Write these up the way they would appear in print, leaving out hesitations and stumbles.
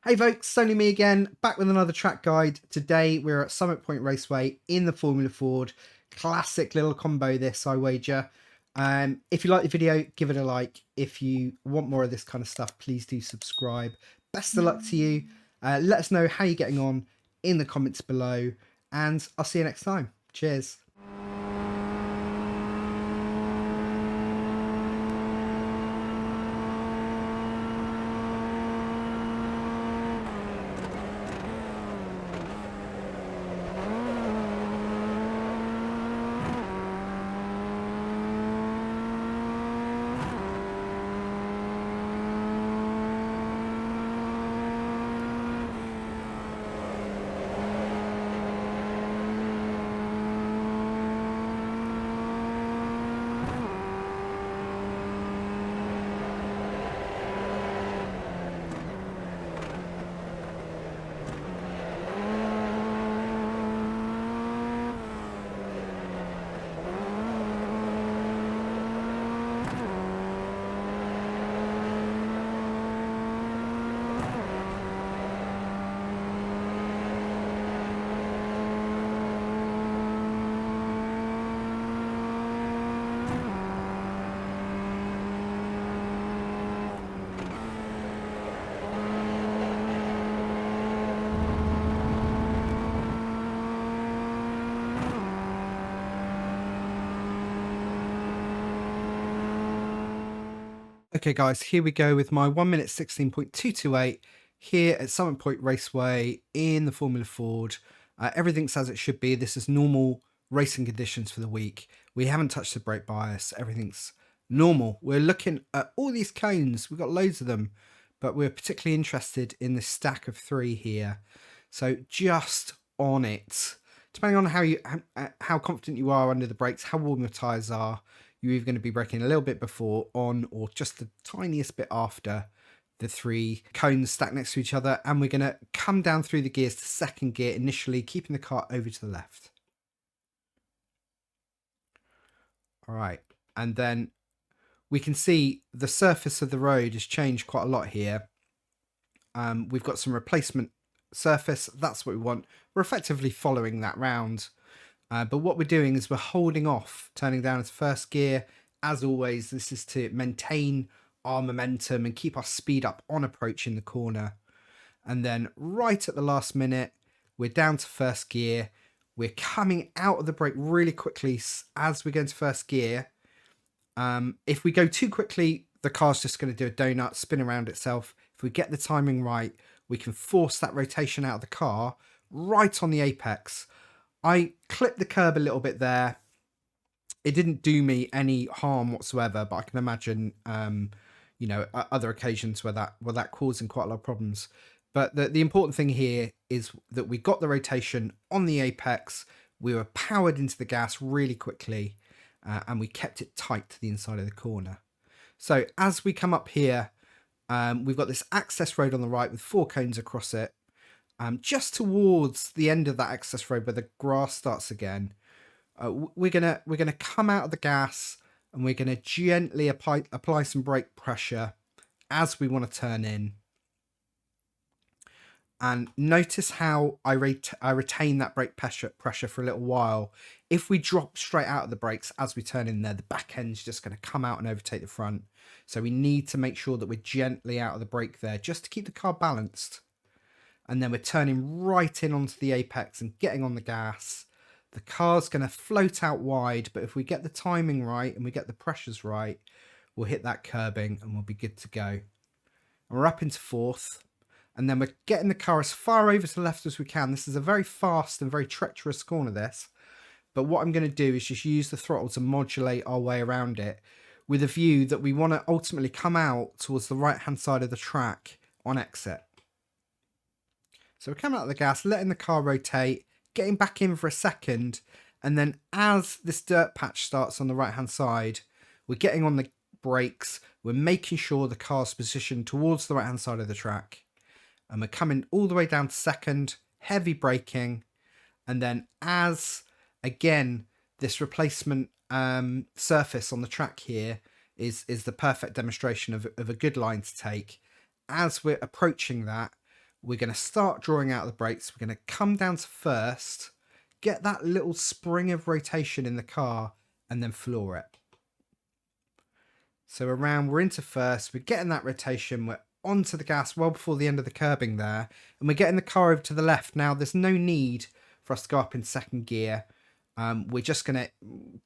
Hey folks, it's only me again, back with another track guide. Today we're at Point Raceway in the Formula Ford. Classic little combo this, I wager. If you like the video, give it a like. If you want more of this kind of stuff, please do subscribe. Best of luck to you. Let us know how you're getting on in the comments below, and I'll see you next time. Cheers. Okay guys, here we go with my 1 minute 16.228 here at Point Raceway in the Formula Ford. Everything's as it should be. This is normal racing conditions for the week. We haven't touched the brake bias. Everything's normal. We're looking at all these cones. We've got loads of them, but we're particularly interested in this stack of 3 here. So just on it, depending on how confident you are under the brakes, how warm your tyres are, you're either going to be braking a little bit before, on, or just the tiniest bit after the 3 cones stacked next to each other. And we're going to come down through the gears to second gear initially, keeping the car over to the left. All right. And then we can see the surface of the road has changed quite a lot here. We've got some replacement surface. That's what we want. We're effectively following that round. But what we're doing is we're holding off, turning down into first gear. As always, this is to maintain our momentum and keep our speed up on approach in the corner. And then right at the last minute, we're down to first gear. We're coming out of the brake really quickly as we go into first gear. If we go too quickly, the car's just going to do a donut, spin around itself. If we get the timing right, we can force that rotation out of the car right on the apex. I clipped the curb a little bit there. It didn't do me any harm whatsoever, but I can imagine, other occasions where that causing quite a lot of problems. But the important thing here is that we got the rotation on the apex. We were powered into the gas really quickly, and we kept it tight to the inside of the corner. So as we come up here, we've got this access road on the right with 4 cones across it. Just towards the end of that access road where the grass starts again, we're gonna come out of the gas and we're gonna gently apply some brake pressure as we want to turn in. And notice how I retain that brake pressure for a little while. If we drop straight out of the brakes as we turn in there, the back end's just going to come out and overtake the front. So we need to make sure that we're gently out of the brake there just to keep the car balanced. And then we're turning right in onto the apex and getting on the gas. The car's going to float out wide, but if we get the timing right and we get the pressures right, we'll hit that curbing and we'll be good to go. And we're up into 4th, and then we're getting the car as far over to the left as we can. This is a very fast and very treacherous corner, this. But what I'm going to do is just use the throttle to modulate our way around it with a view that we want to ultimately come out towards the right-hand side of the track on exit. So we're coming out of the gas, letting the car rotate, getting back in for a second, and then as this dirt patch starts on the right-hand side, we're getting on the brakes, we're making sure the car's positioned towards the right-hand side of the track, and we're coming all the way down to second, heavy braking, and then as, again, this replacement surface on the track here is the perfect demonstration of a good line to take. As we're approaching that, We're going to start drawing out the brakes. We're going to come down to first, get that little spring of rotation in the car, and then floor it. So we're into first, we're getting that rotation, we're onto the gas well before the end of the curbing there, and we're getting the car over to the left. Now, there's no need for us to go up in second gear. We're just going to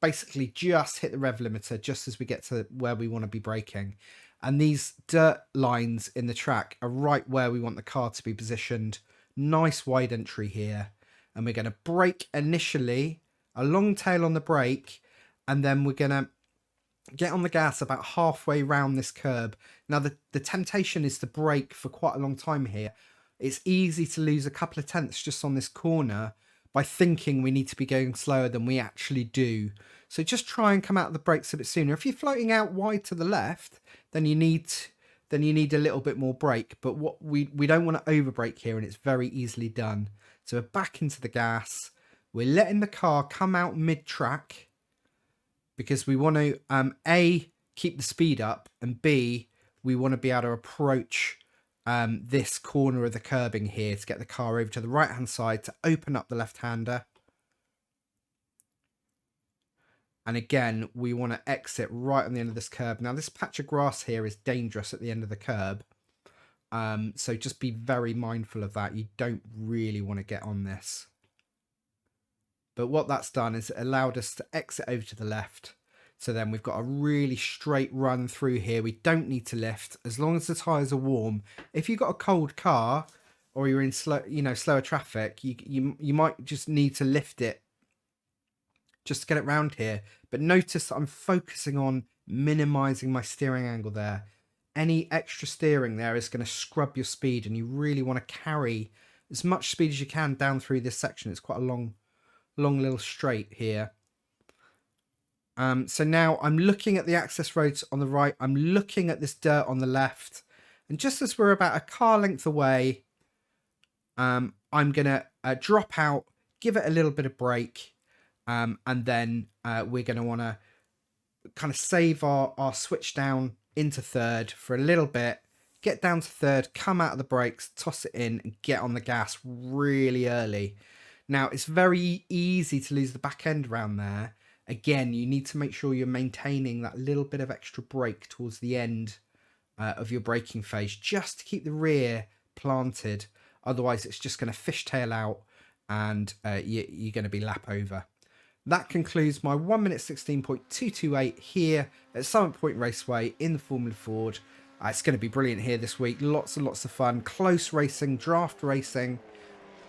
basically just hit the rev limiter just as we get to where we want to be braking. And these dirt lines in the track are right where we want the car to be positioned. Nice wide entry here. And we're going to brake initially, a long tail on the brake, and then we're going to get on the gas about halfway round this curb. Now, the temptation is to brake for quite a long time here. It's easy to lose a couple of tenths just on this corner by thinking we need to be going slower than we actually do. So just try and come out of the brakes a bit sooner. If you're floating out wide to the left, then you need a little bit more brake. But what we don't want to over brake here, and it's very easily done. So we're back into the gas. We're letting the car come out mid-track because we want to A, keep the speed up, and B, we want to be able to approach this corner of the curbing here to get the car over to the right hand side to open up the left-hander. And again, we want to exit right on the end of this curb. Now, this patch of grass here is dangerous at the end of the curb. So just be very mindful of that. You don't really want to get on this. But what that's done is it allowed us to exit over to the left. So then we've got a really straight run through here. We don't need to lift as long as the tyres are warm. If you've got a cold car or you're in slower traffic, you might just need to lift it just to get it round here. But notice that I'm focusing on minimizing my steering angle there. Any extra steering there is going to scrub your speed, and you really want to carry as much speed as you can down through this section. It's quite a long little straight here. So now I'm looking at the access roads on the right. I'm looking at this dirt on the left. And just as we're about a car length away, I'm going to drop out, give it a little bit of brake. And then we're going to want to kind of save our switch down into third for a little bit, get down to third, come out of the brakes, toss it in, and get on the gas really early. Now, it's very easy to lose the back end around there. Again, you need to make sure you're maintaining that little bit of extra brake towards the end of your braking phase, just to keep the rear planted. Otherwise, it's just going to fishtail out and you're going to be lap over. That concludes my 1 minute 16.228 here at Summit Point Raceway in the Formula Ford. It's going to be brilliant here this week. Lots and lots of fun. Close racing, draft racing.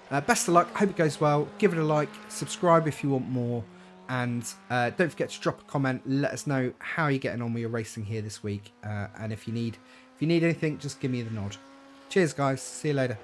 Best of luck. Hope it goes well. Give it a like. Subscribe if you want more. And don't forget to drop a comment. Let us know how you're getting on with your racing here this week. And if you need anything, just give me the nod. Cheers, guys. See you later.